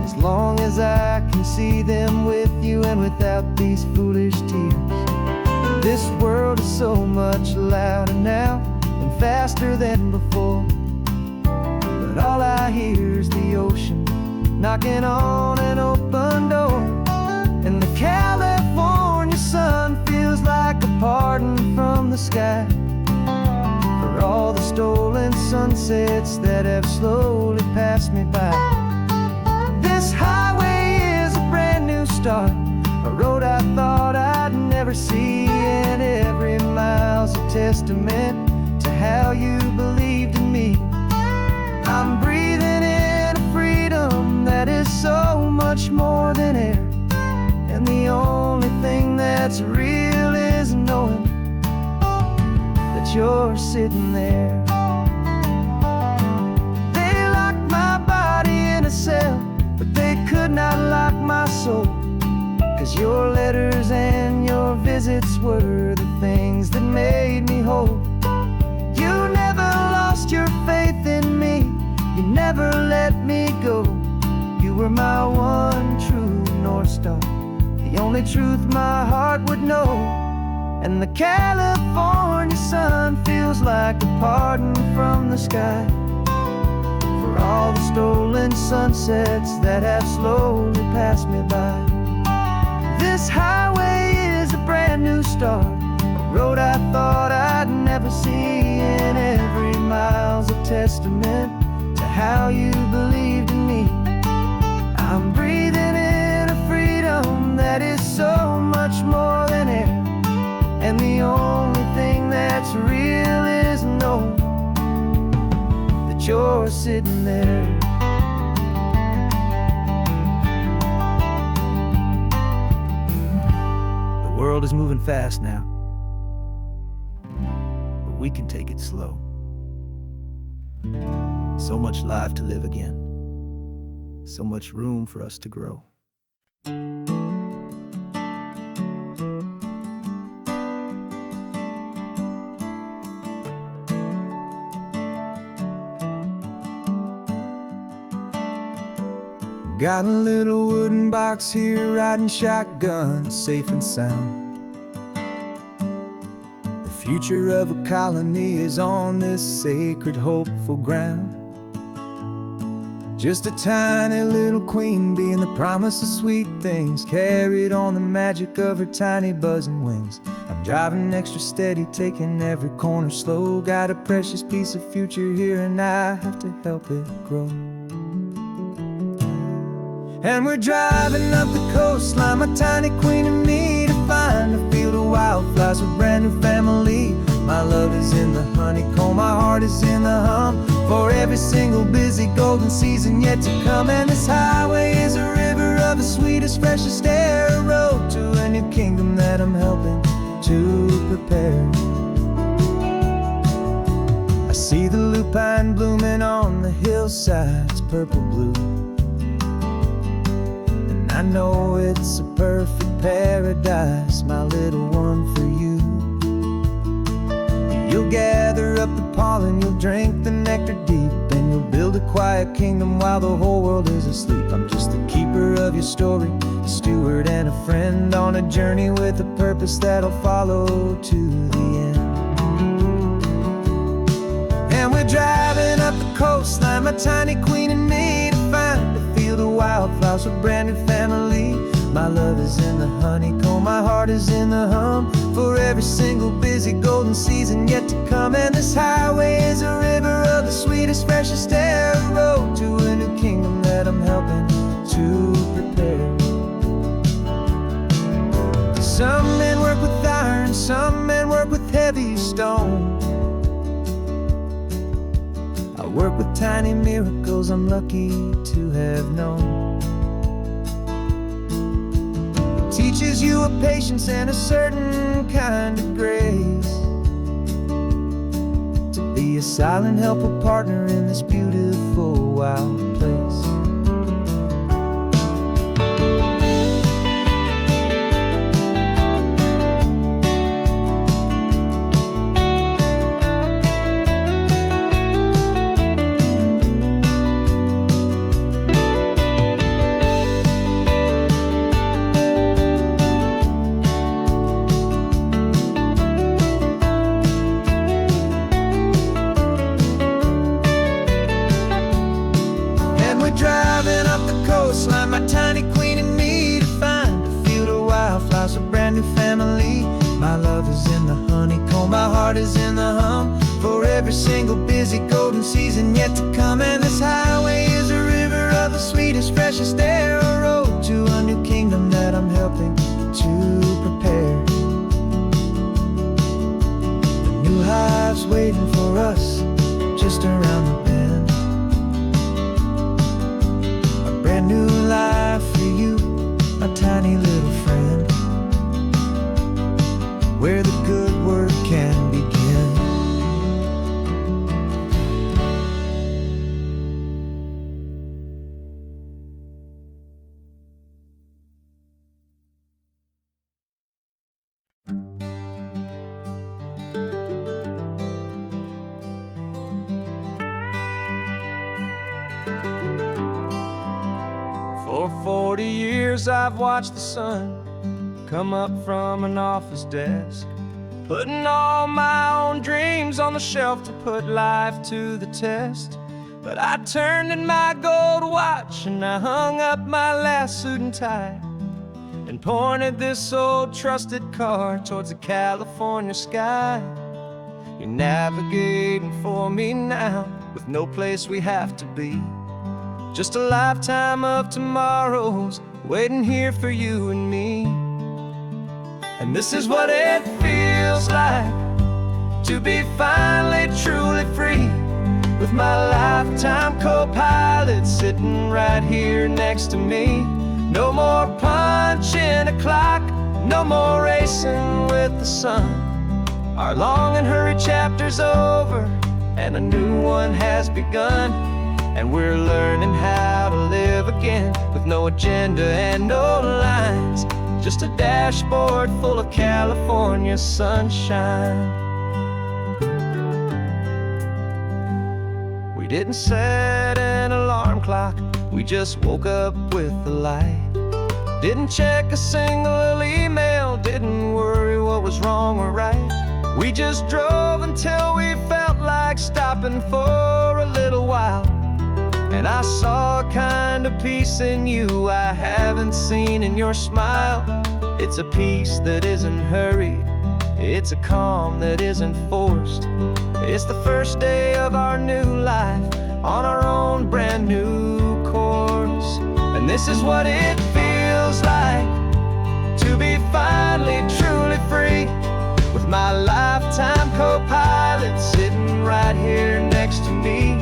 as long as I can see them with you and without these foolish tears. This world is so much louder now and faster than before, but all I hear is the ocean knocking on an open door. And the California sun feels like a pardon from the sky for all the stolen sunsets that have slowly passed me by. This highway start, a road I thought I'd never see, and every mile's a testament to how you believed in me. I'm breathing in a freedom that is so much more than air, and the only thing that's real is knowing that you're sitting there. They locked my body in a cell, but they could not lock my soul, 'cause your letters and your visits were the things that made me whole. You never lost your faith in me, you never let me go. You were my one true North Star, the only truth my heart would know. And the California sun feels like a pardon from the sky for all the stolen sunsets that have slowly passed me by. This highway is a brand new start, a road I thought I'd never see, and every mile's a testament to how you believed in me. I'm breathing in a freedom that is so much more than air, and the only thing that's real is knowing that you're sitting there. The world is moving fast now, but we can take it slow. So much life to live again, so much room for us to grow. Got a little wooden box here, riding shotgun, safe and sound. The future of a colony is on this sacred, hopeful ground. Just a tiny little queen bee, and the promise of sweet things carried on the magic of her tiny buzzing wings. I'm driving extra steady, taking every corner slow. Got a precious piece of future here, and I have to help it grow. And we're driving up the coastline, my tiny queen and me, to find a field of wildflowers, a brand new family. My love is in the honeycomb, my heart is in the hum, for every single busy golden season yet to come. And this highway is a river of the sweetest, freshest air, a road to a new kingdom that I'm helping to prepare. I see the lupine blooming on the hillsides, purple blue, I know it's a perfect paradise, my little one, for you. You'll gather up the pollen, you'll drink the nectar deep, and you'll build a quiet kingdom while the whole world is asleep. I'm just the keeper of your story, a steward and a friend, on a journey with a purpose that'll follow to the end. And we're driving up the coastline, my tiny queen and me, to find the wildflowers, a brand new family. My love is in the honeycomb, my heart is in the hum, for every single busy golden season yet to come. And this highway is a river of the sweetest, freshest air, a road to a new kingdom that I'm helping to prepare. Some men work with iron, some men work with heavy stone. I work with tiny miracles I'm lucky to have known. It teaches you a patience and a certain kind of grace, to be a silent, helpful partner in this beautiful, wild place. Driving up the coastline, my tiny queen and me, to find a field of wildflowers, a brand new family. My love is in the honeycomb, my heart is in the hum, for every single busy golden season yet to come. And this highway is a river of the sweetest, freshest air, a road to a new kingdom that I'm just around the bend. A brand new life for you, a tiny little friend, where the good work can begin. For 40 years I've watched the sun come up from an office desk, putting all my own dreams on the shelf to put life to the test. But I turned in my gold watch and I hung up my last suit and tie, and pointed this old trusted car towards the California sky. You're navigating for me now, with no place we have to be, just a lifetime of tomorrows waiting here for you and me. And this is what it feels like to be finally truly free, with my lifetime co-pilot sitting right here next to me. No more punching a clock, no more racing with the sun. Our long and hurried chapter's over and a new one has begun. And we're learning how to live again, with no agenda and no lines, just a dashboard full of California sunshine. We didn't set an alarm clock, we just woke up with the light. Didn't check a single email, didn't worry what was wrong or right. We just drove until we felt like stopping for a little while. And I saw a kind of peace in you I haven't seen in your smile. It's a peace that isn't hurried, it's a calm that isn't forced. It's the first day of our new life on our own brand new course. And this is what it feels like to be finally truly free, with my lifetime co-pilot sitting right here next to me.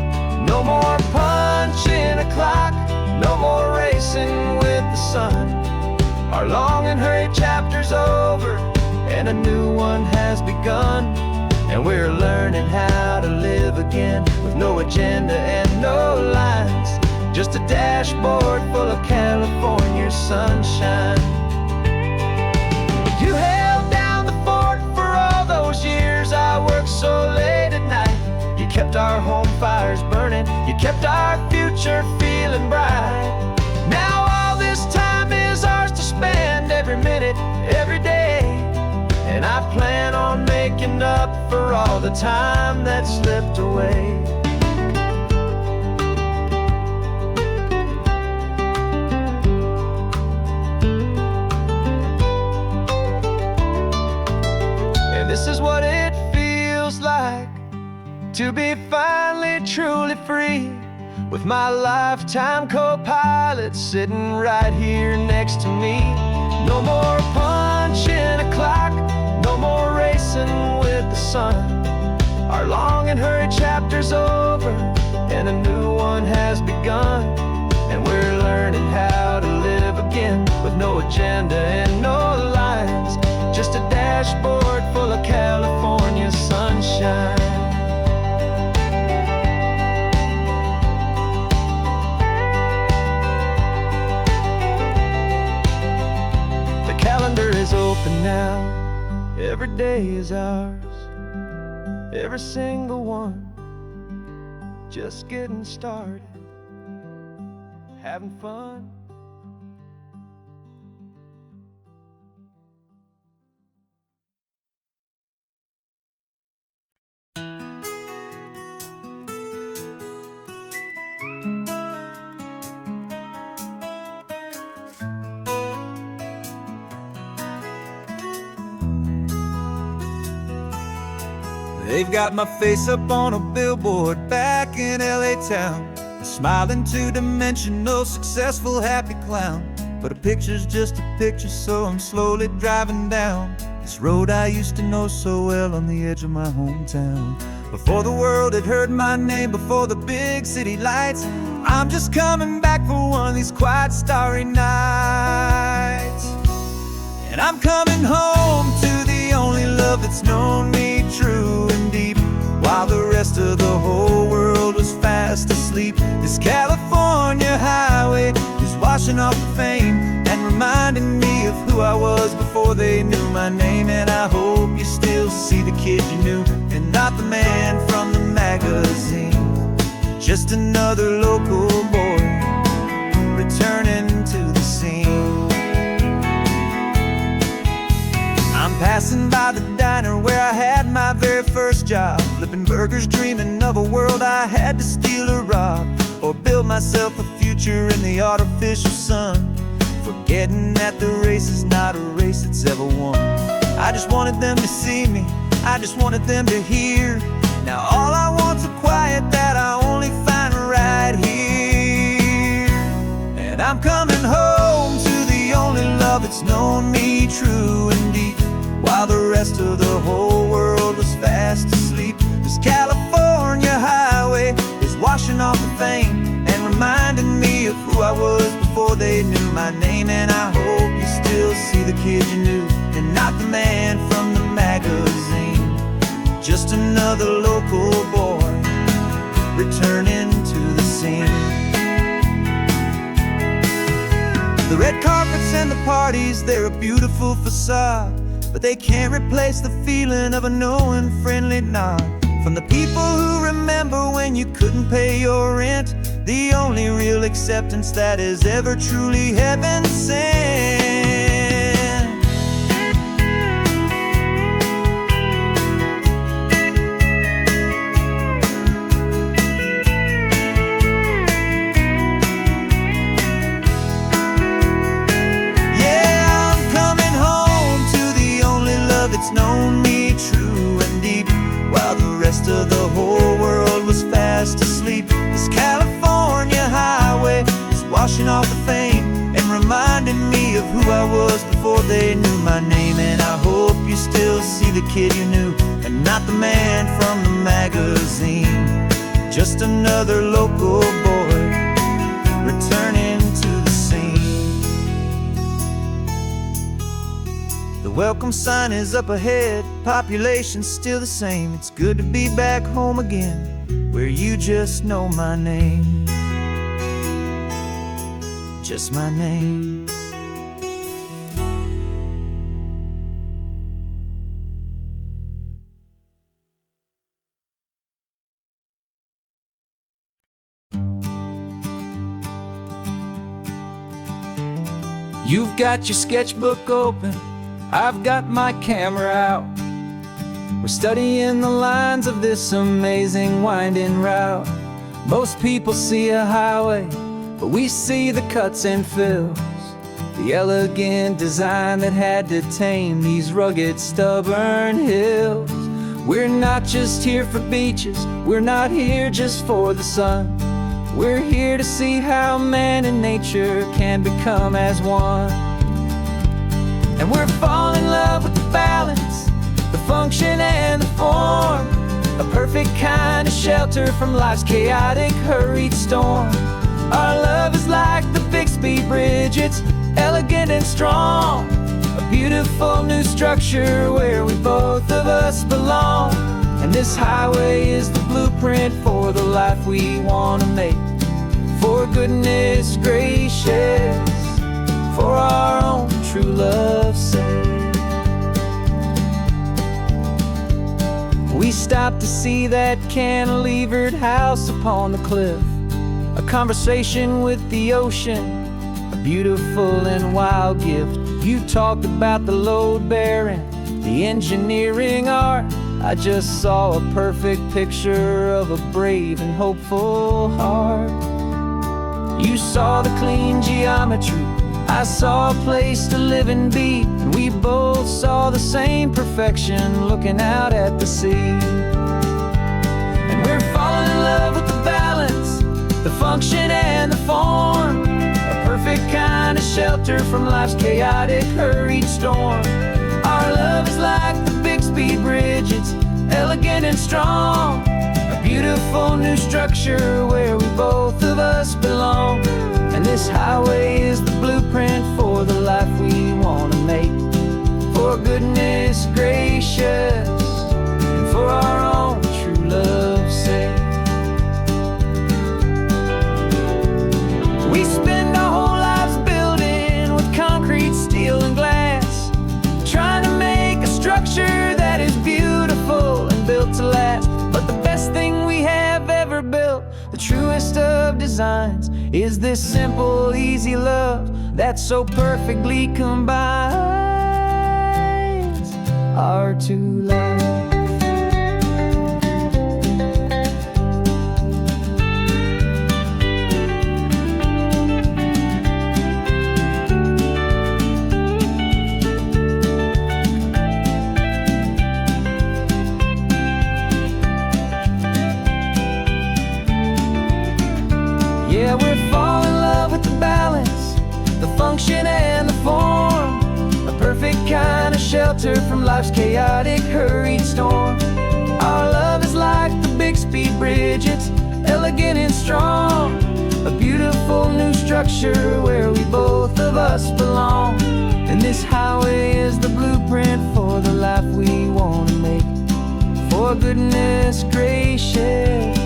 No more punching a clock, no more racing with the sun. Our long and hurried chapter's over and a new one has begun. And we're learning how to live again, with no agenda and no lines, just a dashboard full of California sunshine. You held down the fort for all those years I worked so late at night. You kept our home fires burning, you kept our future feeling bright. Now all this time is ours to spend, every minute, every day. And I plan on making up for all the time that slipped away. And this is what it feels like to be finally truly free, with my lifetime co-pilot sitting right here next to me. No more punching a clock, no more racing with the sun. Our long and hurried chapter's over and a new one has begun. And we're learning how to live again, with no agenda and no lines, just a dashboard full of California sunshine. Is open now, every day is ours, every single one, just getting started, having fun. They've got my face up on a billboard back in LA town, a smiling two-dimensional, successful, happy clown. But a picture's just a picture, so I'm slowly driving down the This road I used to know so well on the edge of my hometown. Before the world had heard my name, before the big city lights, I'm just coming back for one of these quiet starry nights. And I'm coming home to the only love that's known me true and deep, while the rest of the whole world was fast asleep. This California highway is washing off the fame and reminding me of who I was before they knew my name. And I hope you still see the kid you knew, and not the man from the magazine. Just another local boy returning to the scene. I'm passing by the diner where I had my very first job, flipping burgers, dreaming of a world I had to steal or rob, or build myself a future in the artificial sun, forgetting that the race is not a race that's ever won. I just wanted them to see me, I just wanted them to hear. Now all I want's a quiet that I only find right here. And I'm coming home to the only love that's known me true and deep, while the rest of the whole world was fast asleep. This California highway is washing off the fame and reminding me of who I was before they knew my name. And I hope you still see the kid you knew, and not the man from the magazine. Just another local boy returning to the scene. The red carpets and the parties, they're a beautiful facade, but they can't replace the feeling of a knowing, friendly nod from the people who remember when you couldn't pay your rent. The only real acceptance that is ever truly heaven sent. It's known me true and deep, while the rest of the whole world was fast asleep. This California highway is washing off the fame and reminding me of who I was before they knew my name. And I hope you still see the kid you knew, and not the man from the magazine. Just another local boy returning to the scene. The welcome sign is up ahead, population's still the same. It's good to be back home again, where you just know my name. Just my name. You've got your sketchbook open, I've got my camera out. We're studying the lines of this amazing winding route. Most people see a highway, but we see the cuts and fills, the elegant design that had to tame these rugged, stubborn hills. We're not just here for beaches, we're not here just for the sun. We're here to see how man and nature can become as one. And we're falling in love with the balance, the function and the form, a perfect kind of shelter from life's chaotic, hurried storm. Our love is like the Bixby Bridge, it's elegant and strong, a beautiful new structure where we both of us belong. And this highway is the blueprint for the life we want to make. For goodness gracious, for our own true love's sake. We stopped to see that cantilevered house upon the cliff, a conversation with the ocean, a beautiful and wild gift. You talked about the load bearing, the engineering art. I just saw a perfect picture of a brave and hopeful heart. You saw the clean geometry, I saw a place to live and be, and we both saw the same perfection looking out at the sea. And we're falling in love with the balance, the function and the form, a perfect kind of shelter from life's chaotic, hurried storm. Our love is like the Bixby Bridge, it's elegant and strong. A beautiful new structure where we both of us belong. And this highway is the blueprint for the life we want to make. For goodness gracious, and for our own true love's sake. We spend our whole lives building with concrete, steel, and glass, trying to make a structure that is beautiful and built to last. But the best thing we have ever built, the truest of designs, is this simple, easy love that so perfectly combines our two lives. Yeah, we're falling in love with the balance, the function and the form. A perfect kind of shelter from life's chaotic, hurried storm. Our love is like the Bixby Bridge, it's elegant and strong. A beautiful new structure where we both of us belong. And this highway is the blueprint for the life we want to make. For goodness gracious,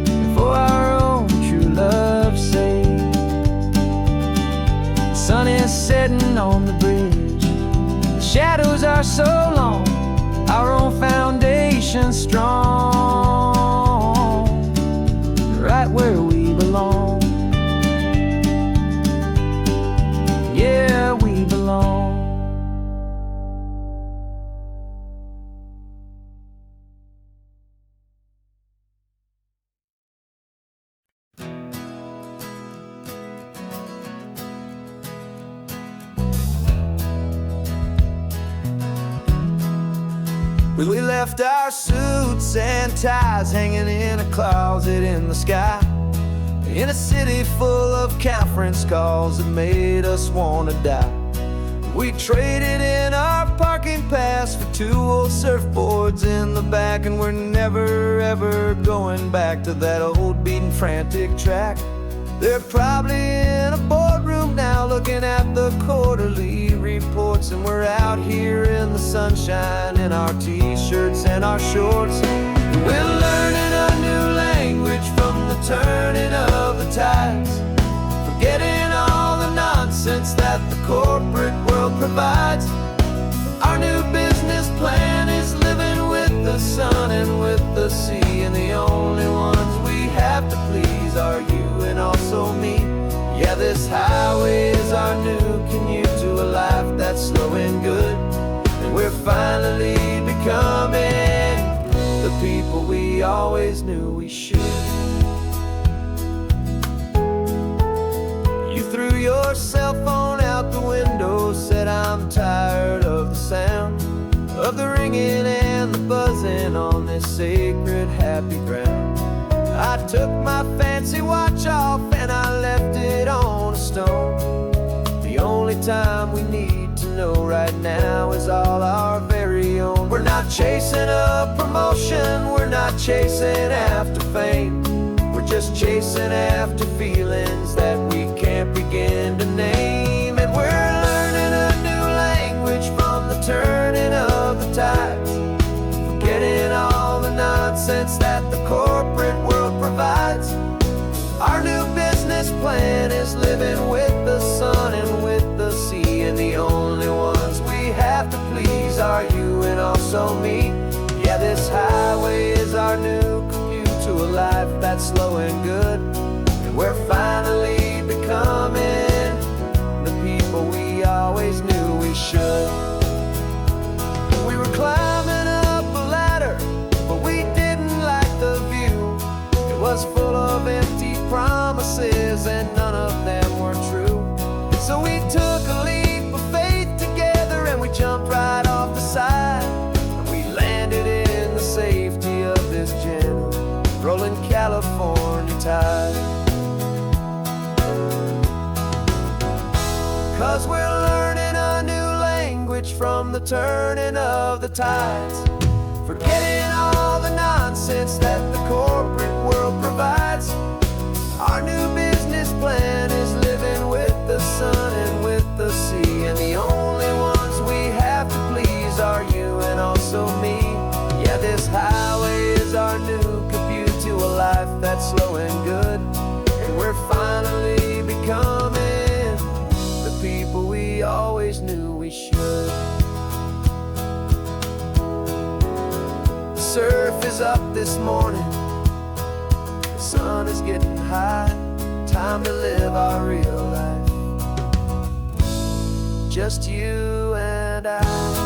and for our own true love's sake. The sun is setting on the bridge, the shadows are so long, our own foundation strong, right where we belong. Yeah, we belong. We left our suits and ties hanging in a closet in the sky, in a city full of conference calls that made us wanna die. We traded in our parking pass for 2 old surfboards in the back, and we're never ever going back to that old beaten frantic track. They're probably in a boardroom now looking at the quarterly reports, and we're out here in the sunshine in our t-shirts and our shorts. We're learning a new language from the turning of the tides, forgetting all the nonsense that the corporate world provides. Our new business plan is living with the sun and with the sea, and the only ones we have to please are you and also me. Yeah, this highway is our new commute to a life that's slow and good, and we're finally becoming the people we always knew we should. You threw your cell phone out the window, said I'm tired of the sound of the ringing and the buzzing on this sacred happy ground. I took my fancy watch off and I left it on a stone. The only time we need to know right now is all our very own. We're not chasing a promotion, we're not chasing after fame, we're just chasing after feelings that we can't begin to name. And we're learning a new language from the turning of the tides, forgetting all the nonsense that the corporate world provides. Our new business plan is living with the sun and with the sea, and the only ones we have to please are you and also me. Yeah, this highway is our new commute to a life that's slow and good, and we're finally becoming the people we always knew we should. We were climbing up a ladder, but we didn't like the view. It was full of empty promises and none of them were true. So we took a leap of faith together and we jumped right off the side, and we landed in the safety of this gentle rolling California tide. 'Cause we're learning a new language from the turning of the tides. Forgetting all the nonsense that the corporate world provides. Our new business plan is living with the sun and with the sea, and the only ones we have to please are you and also me. Yeah, this highway is our new commute to a life that's slow and good, and we're finally becoming the people we always knew we should. The surf is up this morning, the sun is getting high. Time to live our real life, just you and I.